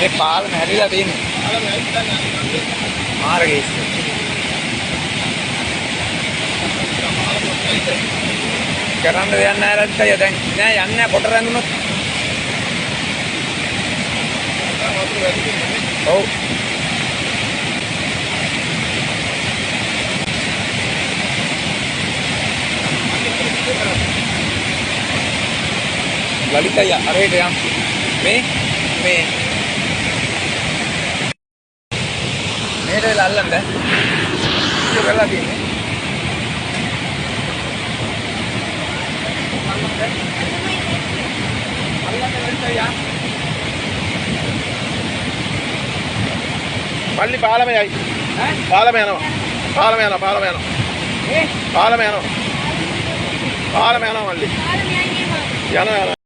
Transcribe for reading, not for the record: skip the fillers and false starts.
මේ පාලම හැදිලා තියෙන්නේ. මාර්ගයේ. කරන්න දෙයක් නැහැ රත්කය දැන්. නෑ යන්නේ නැහැ කොට රැඳුනොත්. ඔව්. ලලිතය අරහෙට යම් මේ මේට වෙලා අල්ලන්න ඉතින් කරලා තියෙන්නේ පල්ලි පාලම යයි පාලම යනවා මල්ලි යනවා